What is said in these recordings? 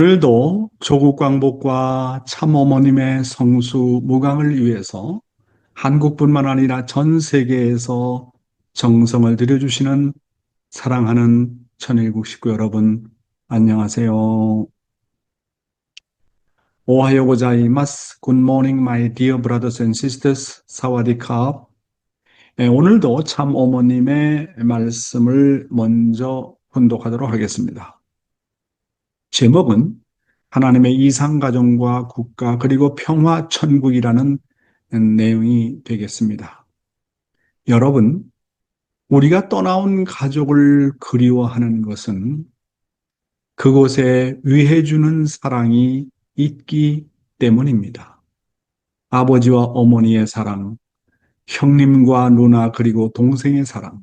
오늘도 조국 광복과 참어머님의 성수 무강을 위해서 한국뿐만 아니라 전 세계에서 정성을 들여주시는 사랑하는 천일국 식구 여러분, 안녕하세요. 오하요 고자이마스. Good morning, my dear brothers and sisters. 사와디캅. 오늘도 참어머님의 말씀을 먼저 훈독하도록 하겠습니다. 제목은 하나님의 이상가정과 국가 그리고 평화천국이라는 내용이 되겠습니다. 여러분, 우리가 떠나온 가족을 그리워하는 것은 그곳에 위해주는 사랑이 있기 때문입니다. 아버지와 어머니의 사랑, 형님과 누나 그리고 동생의 사랑,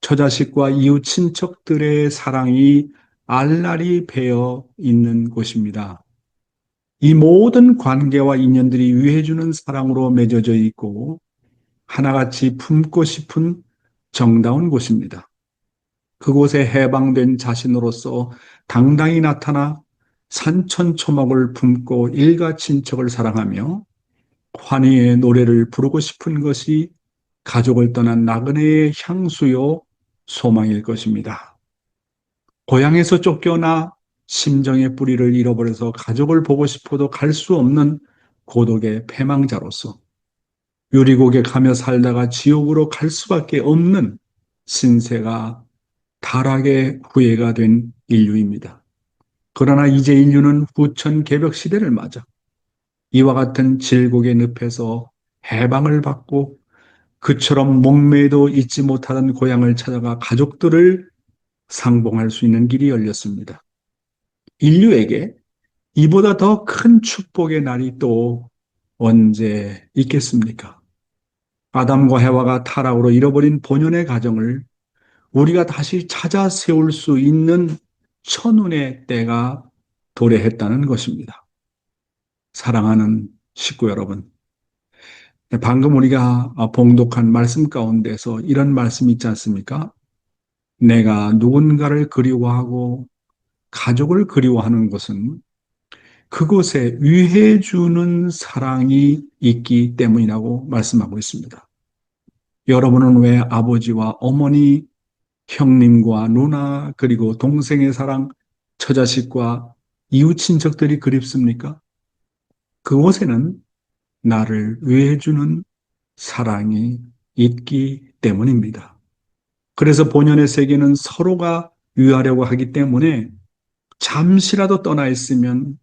처자식과 이웃 친척들의 사랑이 알알이 배어 있는 곳입니다. 이 모든 관계와 인연들이 위해주는 사랑으로 맺어져 있고 하나같이 품고 싶은 정다운 곳입니다. 그곳에 해방된 자신으로서 당당히 나타나 산천초목을 품고 일가 친척을 사랑하며 환희의 노래를 부르고 싶은 것이 가족을 떠난 나그네의 향수요 소망일 것입니다. 고향에서 쫓겨나 심정의 뿌리를 잃어버려서 가족을 보고 싶어도 갈 수 없는 고독의 패망자로서 유리곡에 가며 살다가 지옥으로 갈 수밖에 없는 신세가 타락의 후예가 된 인류입니다. 그러나 이제 인류는 후천 개벽 시대를 맞아 이와 같은 질곡의 늪에서 해방을 받고 그처럼 목매도 잊지 못하던 고향을 찾아가 가족들을 상봉할 수 있는 길이 열렸습니다. 인류에게 이보다 더 큰 축복의 날이 또 언제 있겠습니까? 아담과 해와가 타락으로 잃어버린 본연의 가정을 우리가 다시 찾아 세울 수 있는 천운의 때가 도래했다는 것입니다. 사랑하는 식구 여러분, 방금 우리가 봉독한 말씀 가운데서 이런 말씀이 있지 않습니까? 내가 누군가를 그리워하고 가족을 그리워하는 것은 그곳에 위해주는 사랑이 있기 때문이라고 말씀하고 있습니다. 여러분은 왜 아버지와 어머니, 형님과 누나, 그리고 동생의 사랑, 처자식과 이웃 친척들이 그립습니까? 그곳에는 나를 위해주는 사랑이 있기 때문입니다. 그래서 본연의 세계는 서로가 위하려고 하기 때문에 잠시라도 떠나 있으면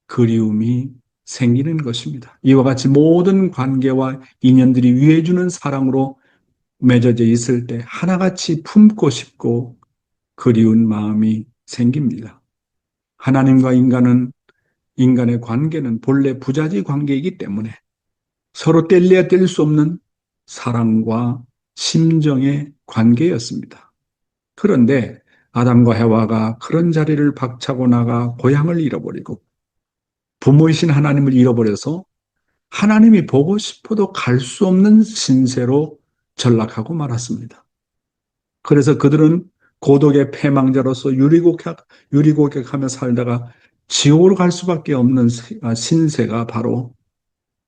그리움이 생기는 것입니다. 이와 같이 모든 관계와 인연들이 위해주는 사랑으로 맺어져 있을 때 하나같이 품고 싶고 그리운 마음이 생깁니다. 하나님과 인간의 관계는 본래 부자지 관계이기 때문에 서로 뗄래야 뗄 수 없는 사랑과 심정의 관계였습니다. 그런데 아담과 해와가 그런 자리를 박차고 나가 고향을 잃어버리고 부모이신 하나님을 잃어버려서 하나님이 보고 싶어도 갈 수 없는 신세로 전락하고 말았습니다. 그래서 그들은 고독의 패망자로서 유리고객하며 살다가 지옥으로 갈 수밖에 없는 신세가 바로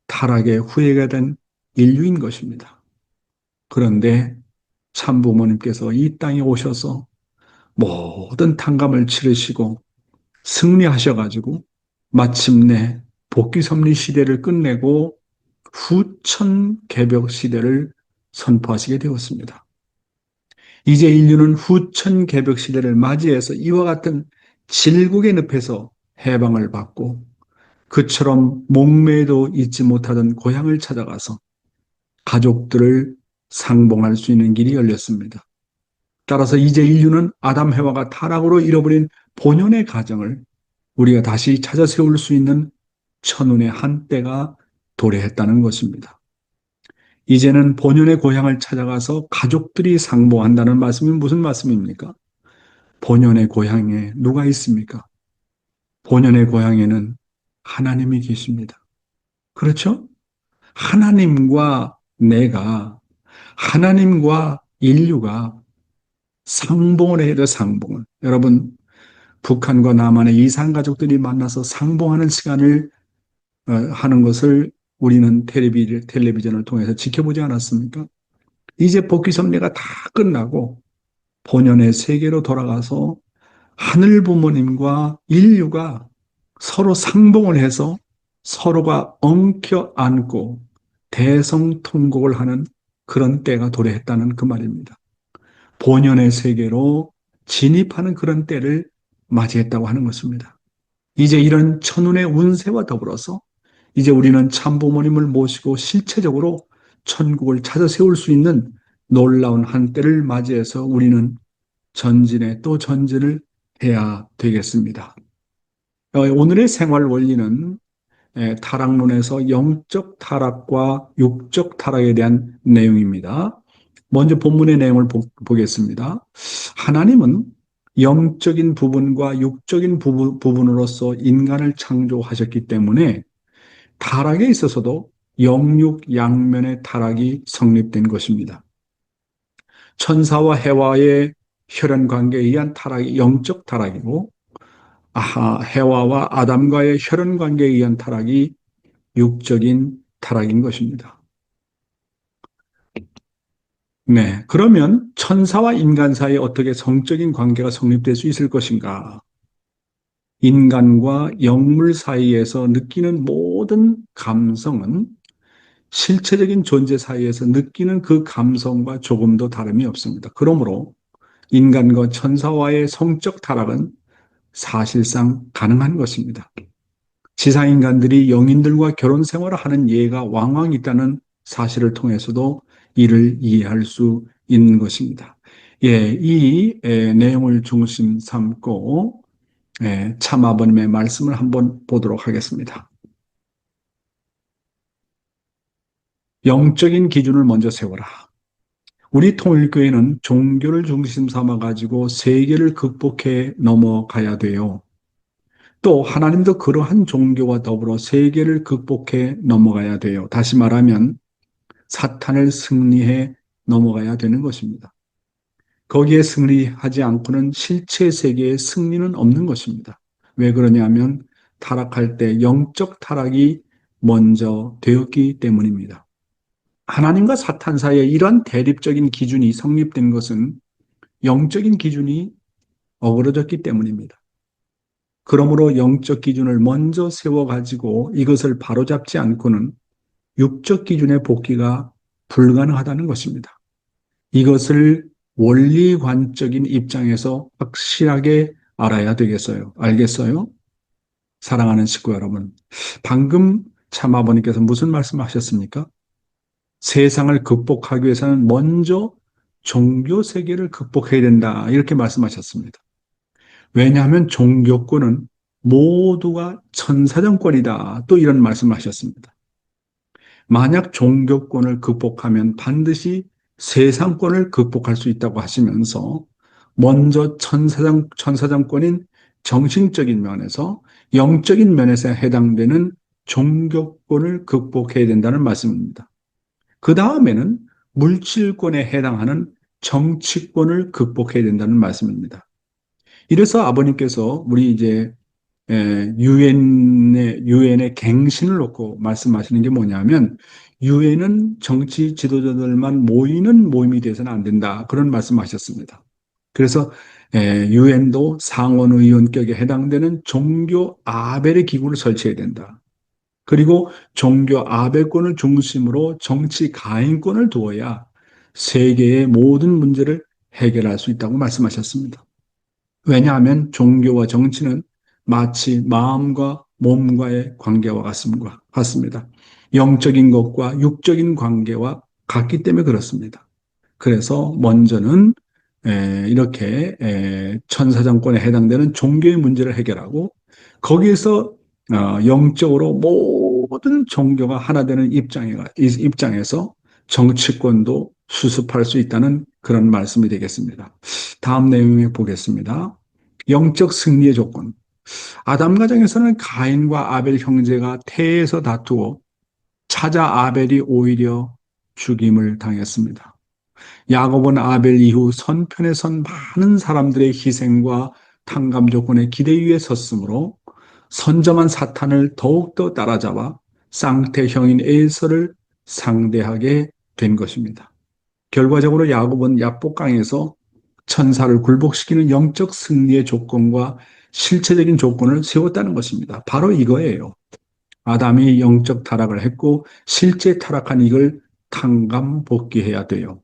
타락의 후예가 된 인류인 것입니다. 그런데 참부모님께서 이 땅에 오셔서 모든 탕감을 치르시고 승리하셔가지고 마침내 복귀섭리 시대를 끝내고 후천 개벽 시대를 선포하시게 되었습니다. 이제 인류는 후천 개벽 시대를 맞이해서 이와 같은 질국의 늪에서 해방을 받고 그처럼 목매도 잊지 못하던 고향을 찾아가서 가족들을 상봉할 수 있는 길이 열렸습니다. 따라서 이제 인류는 아담 해와가 타락으로 잃어버린 본연의 가정을 우리가 다시 찾아 세울 수 있는 천운의 한때가 도래했다는 것입니다. 이제는 본연의 고향을 찾아가서 가족들이 상봉한다는 말씀이 무슨 말씀입니까? 본연의 고향에 누가 있습니까? 본연의 고향에는 하나님이 계십니다. 그렇죠? 하나님과 내가, 하나님과 인류가 상봉을 해야 돼, 상봉을. 여러분, 북한과 남한의 이산 가족들이 만나서 상봉하는 시간을 하는 것을 우리는 텔레비전을 통해서 지켜보지 않았습니까? 이제 복귀 섭리가 다 끝나고 본연의 세계로 돌아가서 하늘 부모님과 인류가 서로 상봉을 해서 서로가 엉켜 안고 대성통곡을 하는 그런 때가 도래했다는 그 말입니다. 본연의 세계로 진입하는 그런 때를 맞이했다고 하는 것입니다. 이제 이런 천운의 운세와 더불어서 이제 우리는 참부모님을 모시고 실체적으로 천국을 찾아 세울 수 있는 놀라운 한때를 맞이해서 우리는 전진에 또 전진을 해야 되겠습니다. 오늘의 생활 원리는 타락론에서 영적 타락과 육적 타락에 대한 내용입니다. 먼저 본문의 내용을 보겠습니다. 하나님은 영적인 부분과 육적인 부분으로서 인간을 창조하셨기 때문에 타락에 있어서도 영육 양면의 타락이 성립된 것입니다. 천사와 해와의 혈연 관계에 의한 타락이 영적 타락이고, 해와와 아담과의 혈연 관계에 의한 타락이 육적인 타락인 것입니다. 네, 그러면 천사와 인간 사이에 어떻게 성적인 관계가 성립될 수 있을 것인가? 인간과 영물 사이에서 느끼는 모든 감성은 실체적인 존재 사이에서 느끼는 그 감성과 조금도 다름이 없습니다. 그러므로 인간과 천사와의 성적 타락은 사실상 가능한 것입니다. 지상인간들이 영인들과 결혼 생활을 하는 예가 왕왕 있다는 사실을 통해서도 이를 이해할 수 있는 것입니다. 이 내용을 중심 삼고 참아버님의 말씀을 한번 보도록 하겠습니다. 영적인 기준을 먼저 세워라. 우리 통일교회는 종교를 중심 삼아가지고 세계를 극복해 넘어가야 돼요. 또 하나님도 그러한 종교와 더불어 세계를 극복해 넘어가야 돼요. 다시 말하면 사탄을 승리해 넘어가야 되는 것입니다. 거기에 승리하지 않고는 실체 세계의 승리는 없는 것입니다. 왜 그러냐면 타락할 때 영적 타락이 먼저 되었기 때문입니다. 하나님과 사탄 사이에 이러한 대립적인 기준이 성립된 것은 영적인 기준이 어그러졌기 때문입니다. 그러므로 영적 기준을 먼저 세워가지고 이것을 바로잡지 않고는 육적 기준의 복귀가 불가능하다는 것입니다. 이것을 원리관적인 입장에서 확실하게 알아야 되겠어요. 알겠어요? 사랑하는 식구 여러분. 방금 참아버님께서 무슨 말씀하셨습니까? 세상을 극복하기 위해서는 먼저 종교 세계를 극복해야 된다. 이렇게 말씀하셨습니다. 왜냐하면 종교권은 모두가 천사정권이다. 또 이런 말씀을 하셨습니다. 만약 종교권을 극복하면 반드시 세상권을 극복할 수 있다고 하시면서 먼저 천사정권인 정신적인 면에서 영적인 면에서 해당되는 종교권을 극복해야 된다는 말씀입니다. 그 다음에는 물질권에 해당하는 정치권을 극복해야 된다는 말씀입니다. 이래서 아버님께서 우리 이제 유엔의 갱신을 놓고 말씀하시는 게 뭐냐면 유엔은 정치 지도자들만 모이는 모임이 돼서는 안 된다. 그런 말씀하셨습니다. 그래서 유엔도 상원의원격에 해당되는 종교 아벨의 기구를 설치해야 된다. 그리고 종교 아벨권을 중심으로 정치 가인권을 두어야 세계의 모든 문제를 해결할 수 있다고 말씀하셨습니다. 왜냐하면 종교와 정치는 마치 마음과 몸과의 관계와 같습니다. 영적인 것과 육적인 관계와 같기 때문에 그렇습니다. 그래서 먼저는 이렇게 천사정권에 해당되는 종교의 문제를 해결하고 거기에서 영적으로 모든 종교가 하나 되는 입장에서 정치권도 수습할 수 있다는 그런 말씀이 되겠습니다. 다음 내용에 보겠습니다. 영적 승리의 조건. 아담 가정에서는 가인과 아벨 형제가 태에서 다투어 차자 아벨이 오히려 죽임을 당했습니다. 야곱은 아벨 이후 선편에 선 많은 사람들의 희생과 탕감 조건의 기대 위에 섰으므로 선점한 사탄을 더욱더 따라잡아 쌍태형인 에서를 상대하게 된 것입니다. 결과적으로 야곱은 야복강에서 천사를 굴복시키는 영적 승리의 조건과 실체적인 조건을 세웠다는 것입니다. 바로 이거예요. 아담이 영적 타락을 했고 실제 타락한 이걸 탕감복귀해야 돼요.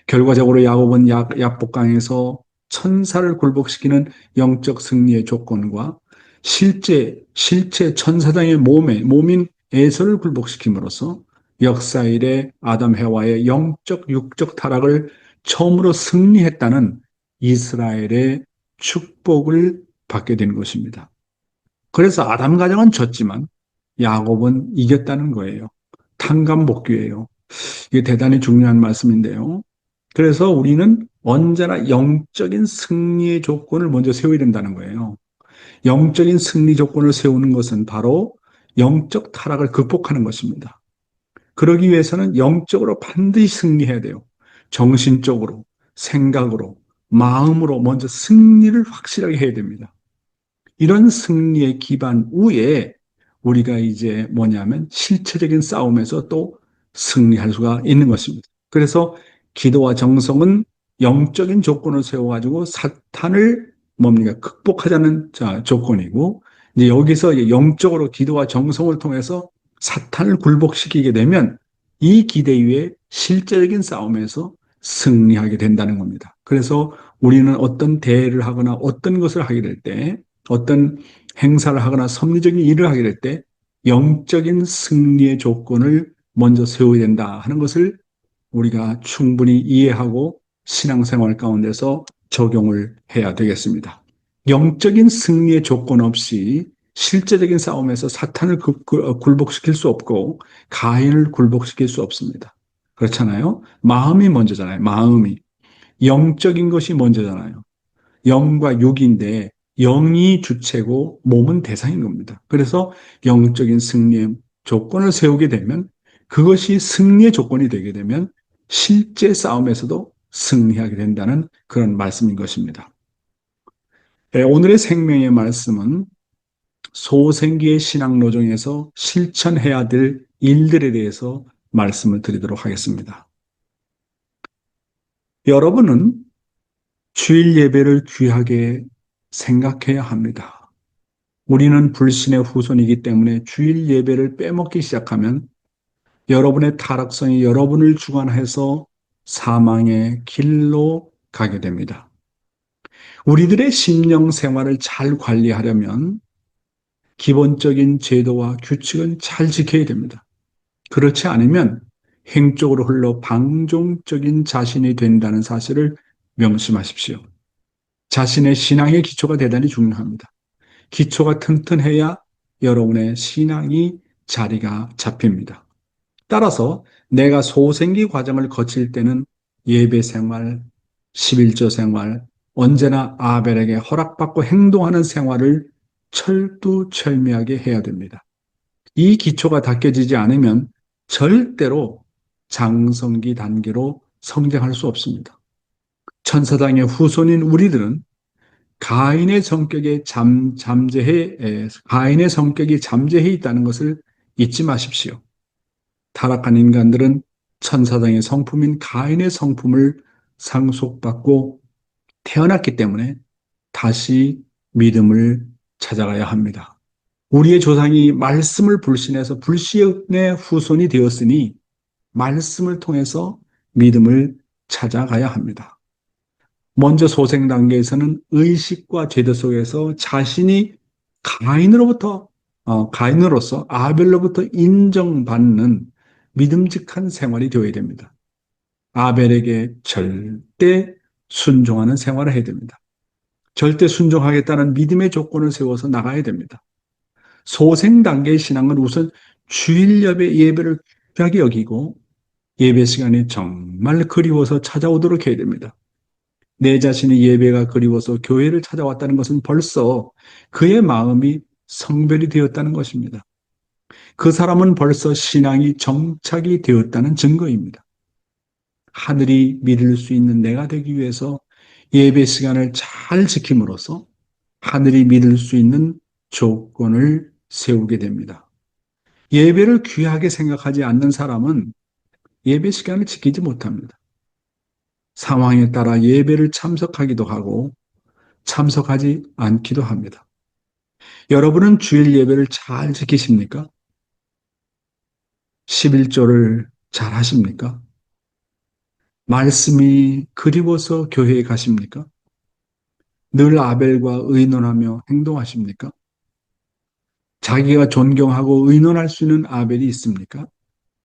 결과적으로 야곱은 야복강에서 천사를 굴복시키는 영적 승리의 조건과 실제 천사장의 몸인 에서를 굴복시킴으로써 역사 일에 아담 해와의 영적 육적 타락을 처음으로 승리했다는 이스라엘의 축복을 받게 된 것입니다. 그래서 아담 가정은 졌지만 야곱은 이겼다는 거예요. 탕감복귀예요. 이게 대단히 중요한 말씀인데요. 그래서 우리는 언제나 영적인 승리의 조건을 먼저 세워야 된다는 거예요. 영적인 승리 조건을 세우는 것은 바로 영적 타락을 극복하는 것입니다. 그러기 위해서는 영적으로 반드시 승리해야 돼요. 정신적으로, 생각으로, 마음으로 먼저 승리를 확실하게 해야 됩니다. 이런 승리의 기반 위에 우리가 이제 뭐냐면 실체적인 싸움에서 또 승리할 수가 있는 것입니다. 그래서 기도와 정성은 영적인 조건을 세워가지고 사탄을 뭡니까? 극복하자는 조건이고, 이제 여기서 영적으로 기도와 정성을 통해서 사탄을 굴복시키게 되면 이 기대 위에 실제적인 싸움에서 승리하게 된다는 겁니다. 그래서 우리는 어떤 대회를 하거나 어떤 것을 하게 될 때, 어떤 행사를 하거나 섭리적인 일을 하게 될 때 영적인 승리의 조건을 먼저 세워야 된다 하는 것을 우리가 충분히 이해하고 신앙생활 가운데서 적용을 해야 되겠습니다. 영적인 승리의 조건 없이 실제적인 싸움에서 사탄을 굴복시킬 수 없고 가인을 굴복시킬 수 없습니다. 그렇잖아요. 마음이 먼저잖아요. 마음이. 영적인 것이 먼저잖아요. 영과 육인데 영이 주체고 몸은 대상인 겁니다. 그래서 영적인 승리의 조건을 세우게 되면 그것이 승리의 조건이 되게 되면 실제 싸움에서도 승리하게 된다는 그런 말씀인 것입니다. 네, 오늘의 생명의 말씀은 소생기의 신앙노정에서 실천해야 될 일들에 대해서 말씀을 드리도록 하겠습니다. 여러분은 주일 예배를 귀하게 생각해야 합니다. 우리는 불신의 후손이기 때문에 주일 예배를 빼먹기 시작하면 여러분의 타락성이 여러분을 주관해서 사망의 길로 가게 됩니다. 우리들의 심령 생활을 잘 관리하려면 기본적인 제도와 규칙을 잘 지켜야 됩니다. 그렇지 않으면 행적으로 흘러 방종적인 자신이 된다는 사실을 명심하십시오. 자신의 신앙의 기초가 대단히 중요합니다. 기초가 튼튼해야 여러분의 신앙이 자리가 잡힙니다. 따라서 내가 소생기 과정을 거칠 때는 예배 생활, 11조 생활, 언제나 아벨에게 허락받고 행동하는 생활을 철두철미하게 해야 됩니다. 이 기초가 닦여지지 않으면 절대로 장성기 단계로 성장할 수 없습니다. 천사장의 후손인 우리들은 가인의 성격이 잠재해 있다는 것을 잊지 마십시오. 타락한 인간들은 천사장의 성품인 가인의 성품을 상속받고 태어났기 때문에 다시 믿음을 찾아가야 합니다. 우리의 조상이 말씀을 불신해서 불신의 후손이 되었으니 말씀을 통해서 믿음을 찾아가야 합니다. 먼저 소생 단계에서는 의식과 제도 속에서 자신이 가인으로서 아벨로부터 인정받는 믿음직한 생활이 되어야 됩니다. 아벨에게 절대 순종하는 생활을 해야 됩니다. 절대 순종하겠다는 믿음의 조건을 세워서 나가야 됩니다. 소생 단계의 신앙은 우선 주일 예배를 귀하게 여기고 예배 시간이 정말 그리워서 찾아오도록 해야 됩니다. 내 자신이 예배가 그리워서 교회를 찾아왔다는 것은 벌써 그의 마음이 성별이 되었다는 것입니다. 그 사람은 벌써 신앙이 정착이 되었다는 증거입니다. 하늘이 믿을 수 있는 내가 되기 위해서 예배 시간을 잘 지킴으로써 하늘이 믿을 수 있는 조건을 세우게 됩니다. 예배를 귀하게 생각하지 않는 사람은 예배 시간을 지키지 못합니다. 상황에 따라 예배를 참석하기도 하고 참석하지 않기도 합니다. 여러분은 주일 예배를 잘 지키십니까? 11조를 잘 하십니까? 말씀이 그리워서 교회에 가십니까? 늘 아벨과 의논하며 행동하십니까? 자기가 존경하고 의논할 수 있는 아벨이 있습니까?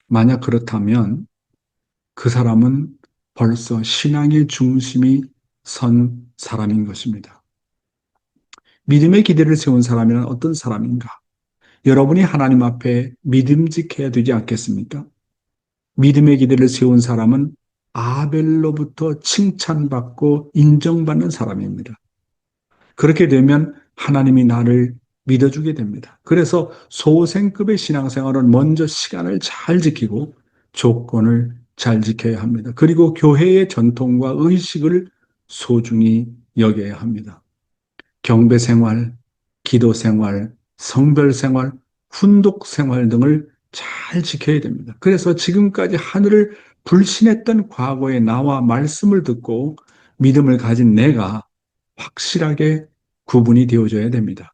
만약 그렇다면 그 사람은 벌써 신앙의 중심이 선 사람인 것입니다. 믿음의 기대를 세운 사람이란 어떤 사람인가? 여러분이 하나님 앞에 믿음직해야 되지 않겠습니까? 믿음의 기대를 세운 사람은 아벨로부터 칭찬받고 인정받는 사람입니다. 그렇게 되면 하나님이 나를 믿어주게 됩니다. 그래서 소생급의 신앙생활은 먼저 시간을 잘 지키고 조건을 잘 지켜야 합니다. 그리고 교회의 전통과 의식을 소중히 여겨야 합니다. 경배 생활, 기도 생활, 성별 생활, 훈독 생활 등을 잘 지켜야 됩니다. 그래서 지금까지 하늘을 불신했던 과거의 나와 말씀을 듣고 믿음을 가진 내가 확실하게 구분이 되어져야 됩니다.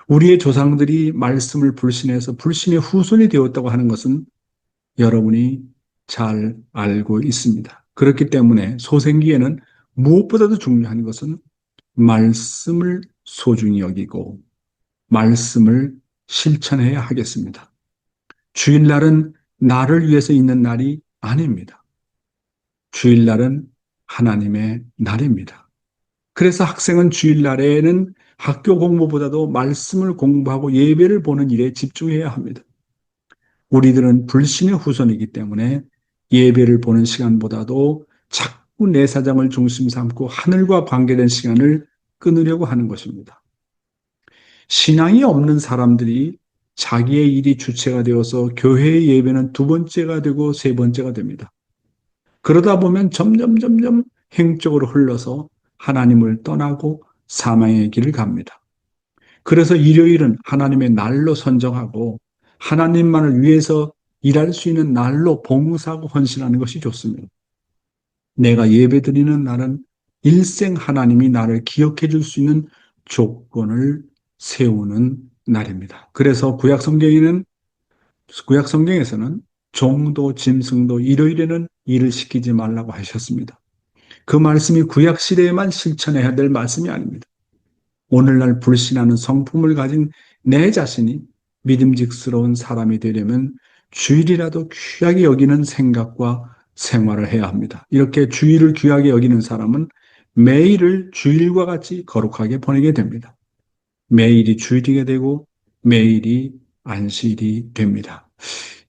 우리의 조상들이 말씀을 불신해서 불신의 후손이 되었다고 하는 것은 여러분이 잘 알고 있습니다. 그렇기 때문에 소생기에는 무엇보다도 중요한 것은 말씀을 소중히 여기고 말씀을 실천해야 하겠습니다. 주일날은 나를 위해서 있는 날이 아닙니다. 주일날은 하나님의 날입니다. 그래서 학생은 주일날에는 학교 공부보다도 말씀을 공부하고 예배를 보는 일에 집중해야 합니다. 우리들은 불신의 후손이기 때문에 예배를 보는 시간보다도 자꾸 내 사정을 중심 삼고 하늘과 관계된 시간을 끊으려고 하는 것입니다. 신앙이 없는 사람들이 자기의 일이 주체가 되어서 교회의 예배는 두 번째가 되고 세 번째가 됩니다. 그러다 보면 점점 행적으로 흘러서 하나님을 떠나고 사망의 길을 갑니다. 그래서 일요일은 하나님의 날로 선정하고 하나님만을 위해서 일할 수 있는 날로 봉사하고 헌신하는 것이 좋습니다. 내가 예배드리는 날은 일생 하나님이 나를 기억해 줄 수 있는 조건을 세우는 날입니다. 그래서 구약 성경에서는 종도 짐승도 일요일에는 일을 시키지 말라고 하셨습니다. 그 말씀이 구약 시대에만 실천해야 될 말씀이 아닙니다. 오늘날 불신하는 성품을 가진 내 자신이 믿음직스러운 사람이 되려면 주일이라도 귀하게 여기는 생각과 생활을 해야 합니다. 이렇게 주일을 귀하게 여기는 사람은 매일을 주일과 같이 거룩하게 보내게 됩니다. 매일이 주일이게 되고 매일이 안식일이 됩니다.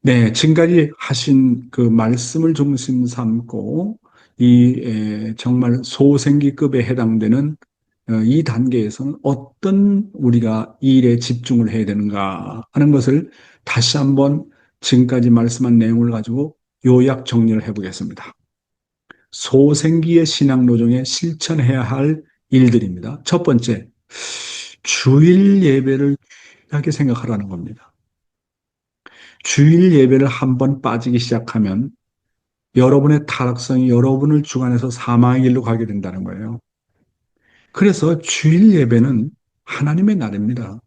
네, 지금까지 하신 그 말씀을 중심 삼고 정말 소생기급에 해당되는 이 단계에서는 어떤 우리가 이 일에 집중을 해야 되는가 하는 것을 다시 한번 지금까지 말씀한 내용을 가지고 요약 정리를 해보겠습니다. 소생기의 신앙노정에 실천해야 할 일들입니다. 첫 번째, 주일 예배를 귀하게 생각하라는 겁니다. 주일 예배를 한번 빠지기 시작하면 여러분의 타락성이 여러분을 주관해서 사망의 길로 가게 된다는 거예요. 그래서 주일 예배는 하나님의 날입니다.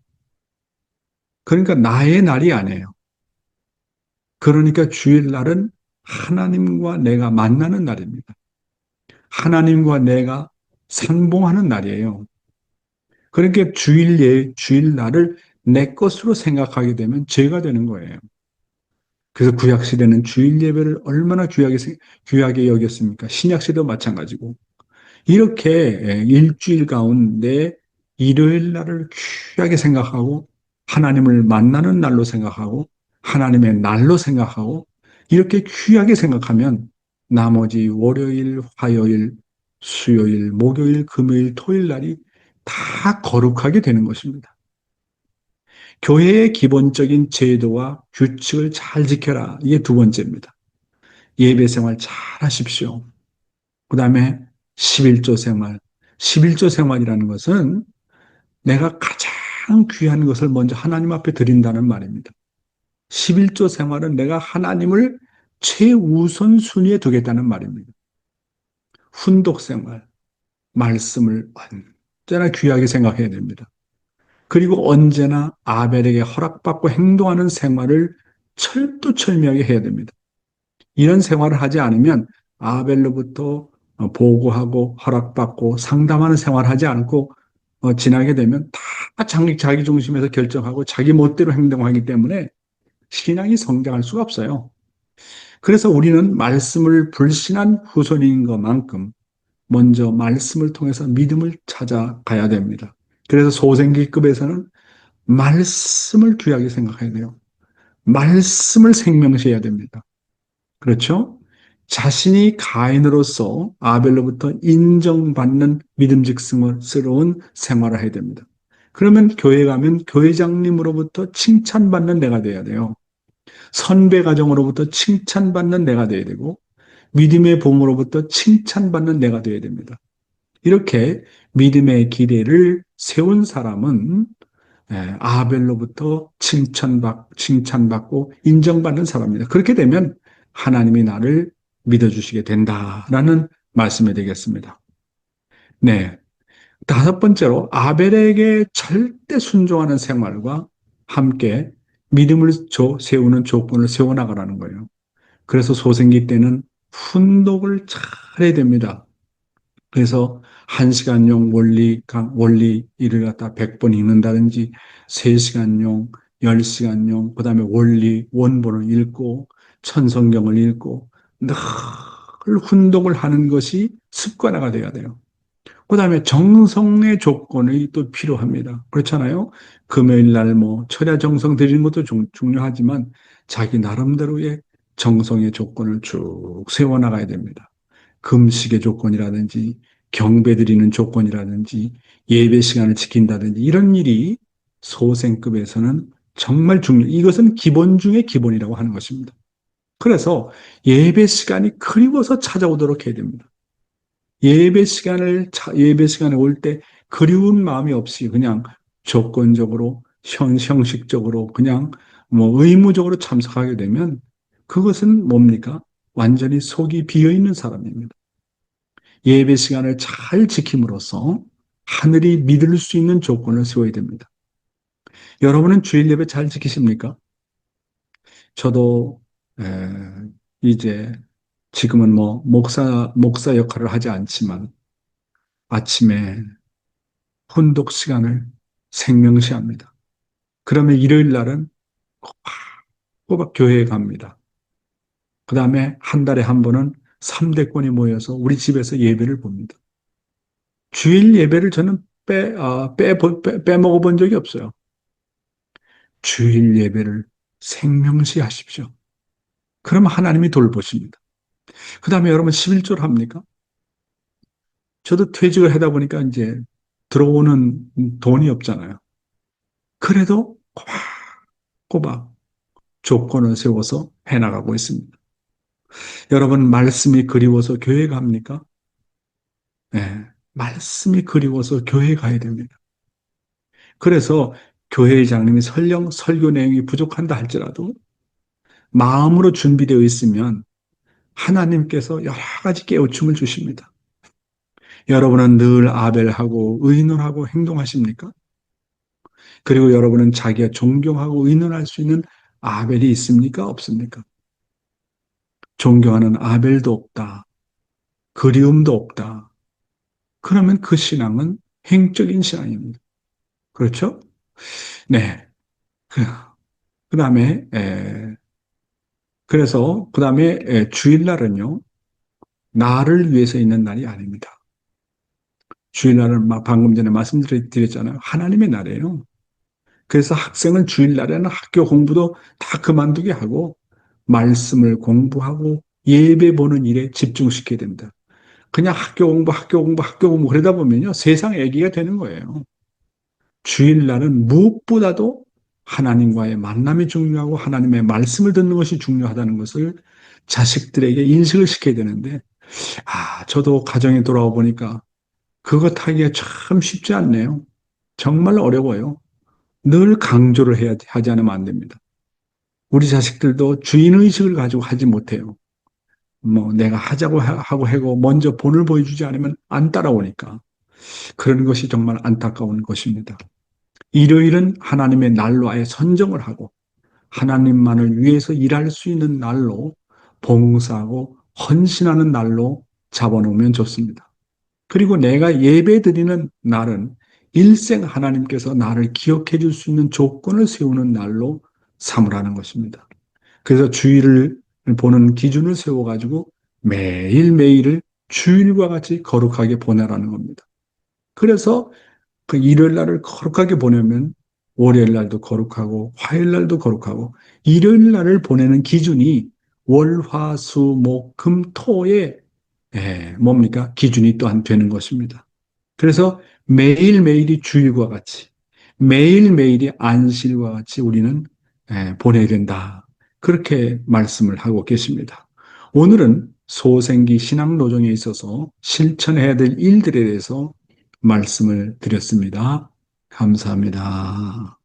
그러니까 나의 날이 아니에요. 그러니까 주일날은 하나님과 내가 만나는 날입니다. 하나님과 내가 상봉하는 날이에요. 그러니까 주일날을 내 것으로 생각하게 되면 죄가 되는 거예요. 그래서 구약시대는 주일 예배를 얼마나 귀하게 여겼습니까? 신약시대도 마찬가지고. 이렇게 일주일 가운데 일요일 날을 귀하게 생각하고 하나님을 만나는 날로 생각하고 하나님의 날로 생각하고 이렇게 귀하게 생각하면 나머지 월요일, 화요일, 수요일, 목요일, 금요일, 토요일 날이 다 거룩하게 되는 것입니다. 교회의 기본적인 제도와 규칙을 잘 지켜라. 이게 두 번째입니다. 예배 생활 잘 하십시오. 그 다음에 11조 생활. 11조 생활이라는 것은 내가 가장 귀한 것을 먼저 하나님 앞에 드린다는 말입니다. 11조 생활은 내가 하나님을 최우선 순위에 두겠다는 말입니다. 훈독 생활, 말씀을 언제나 귀하게 생각해야 됩니다. 그리고 언제나 아벨에게 허락받고 행동하는 생활을 철두철미하게 해야 됩니다. 이런 생활을 하지 않으면 아벨로부터 보고하고 허락받고 상담하는 생활을 하지 않고 지나게 되면 다 자기 중심에서 결정하고 자기 멋대로 행동하기 때문에 신앙이 성장할 수가 없어요. 그래서 우리는 말씀을 불신한 후손인 것만큼 먼저 말씀을 통해서 믿음을 찾아가야 됩니다. 그래서 소생기급에서는 말씀을 귀하게 생각해야 돼요. 말씀을 생명시해야 됩니다. 그렇죠? 자신이 가인으로서 아벨로부터 인정받는 믿음직스러운 생활을 해야 됩니다. 그러면 교회 가면 교회장님으로부터 칭찬받는 내가 돼야 돼요. 선배 가정으로부터 칭찬받는 내가 돼야 되고 믿음의 봄으로부터 칭찬받는 내가 돼야 됩니다. 이렇게 믿음의 기대를 세운 사람은 아벨로부터 칭찬받고 인정받는 사람입니다. 그렇게 되면 하나님이 나를 믿어주시게 된다라는 말씀이 되겠습니다. 네. 다섯 번째로 아벨에게 절대 순종하는 생활과 함께 믿음을 세우는 조건을 세워나가라는 거예요. 그래서 소생기 때는 훈독을 잘해야 됩니다. 그래서 1시간용 원리 일을 갖다 100번 읽는다든지 3시간용, 10시간용, 그 다음에 원리, 원본을 읽고 천성경을 읽고 늘 훈독을 하는 것이 습관화가 돼야 돼요. 그 다음에 정성의 조건이 또 필요합니다. 그렇잖아요? 금요일 날 철야 정성 드리는 것도 중요하지만 자기 나름대로의 정성의 조건을 쭉 세워나가야 됩니다. 금식의 조건이라든지 경배 드리는 조건이라든지 예배 시간을 지킨다든지 이런 일이 소생급에서는 정말 이것은 기본 중에 기본이라고 하는 것입니다. 그래서 예배 시간이 그리워서 찾아오도록 해야 됩니다. 예배 시간에 올 때 그리운 마음이 없이 그냥 조건적으로, 형식적으로, 그냥 의무적으로 참석하게 되면 그것은 뭡니까? 완전히 속이 비어 있는 사람입니다. 예배 시간을 잘 지킴으로써 하늘이 믿을 수 있는 조건을 세워야 됩니다. 여러분은 주일 예배 잘 지키십니까? 저도 이제 지금은 목사 역할을 하지 않지만 아침에 혼독 시간을 생명시합니다. 그러면 일요일 날은 꼬박 교회에 갑니다. 그 다음에 한 달에 한 번은 3대권이 모여서 우리 집에서 예배를 봅니다. 주일 예배를 저는 빼먹어 본 적이 없어요. 주일 예배를 생명시 하십시오. 그러면 하나님이 돌보십니다. 그 다음에 여러분 11조를 합니까? 저도 퇴직을 하다 보니까 이제 들어오는 돈이 없잖아요. 그래도 꼬박 조건을 세워서 해나가고 있습니다. 여러분 말씀이 그리워서 교회 갑니까? 네, 말씀이 그리워서 교회 가야 됩니다. 그래서 교회장님이 설령 설교 내용이 부족한다 할지라도 마음으로 준비되어 있으면 하나님께서 여러 가지 깨우침을 주십니다. 여러분은 늘 아벨하고 의논하고 행동하십니까? 그리고 여러분은 자기가 존경하고 의논할 수 있는 아벨이 있습니까? 없습니까? 존경하는 아벨도 없다. 그리움도 없다. 그러면 그 신앙은 행적인 신앙입니다. 그렇죠? 네. 그 다음에, 그래서, 그 다음에, 주일날은요, 나를 위해서 있는 날이 아닙니다. 주일날은 방금 전에 말씀드렸잖아요. 하나님의 날이에요. 그래서 학생은 주일날에는 학교 공부도 다 그만두게 하고, 말씀을 공부하고, 예배 보는 일에 집중시켜야 됩니다. 그냥 학교 공부, 그러다 보면요, 세상 애기가 되는 거예요. 주일날은 무엇보다도 하나님과의 만남이 중요하고 하나님의 말씀을 듣는 것이 중요하다는 것을 자식들에게 인식을 시켜야 되는데, 저도 가정에 돌아와 보니까 그것 하기가 참 쉽지 않네요. 정말 어려워요. 늘 강조를 하지 않으면 안 됩니다. 우리 자식들도 주인의식을 가지고 하지 못해요. 뭐 내가 하자고 하고 하고 먼저 본을 보여주지 않으면 안 따라오니까 그런 것이 정말 안타까운 것입니다. 일요일은 하나님의 날로 아예 선정을 하고 하나님만을 위해서 일할 수 있는 날로 봉사하고 헌신하는 날로 잡아놓으면 좋습니다. 그리고 내가 예배 드리는 날은 일생 하나님께서 나를 기억해 줄 수 있는 조건을 세우는 날로 삼으라는 것입니다. 그래서 주일을 보는 기준을 세워가지고 매일매일을 주일과 같이 거룩하게 보내라는 겁니다. 그래서 그 일요일 날을 거룩하게 보내면 월요일 날도 거룩하고 화요일 날도 거룩하고 일요일 날을 보내는 기준이 월, 화, 수, 목, 금, 토의 뭡니까? 기준이 또한 되는 것입니다. 그래서 매일매일이 주일과 같이 매일매일이 안식일과 같이 우리는 보내야 된다. 그렇게 말씀을 하고 계십니다. 오늘은 소생기 신앙노정에 있어서 실천해야 될 일들에 대해서 말씀을 드렸습니다. 감사합니다.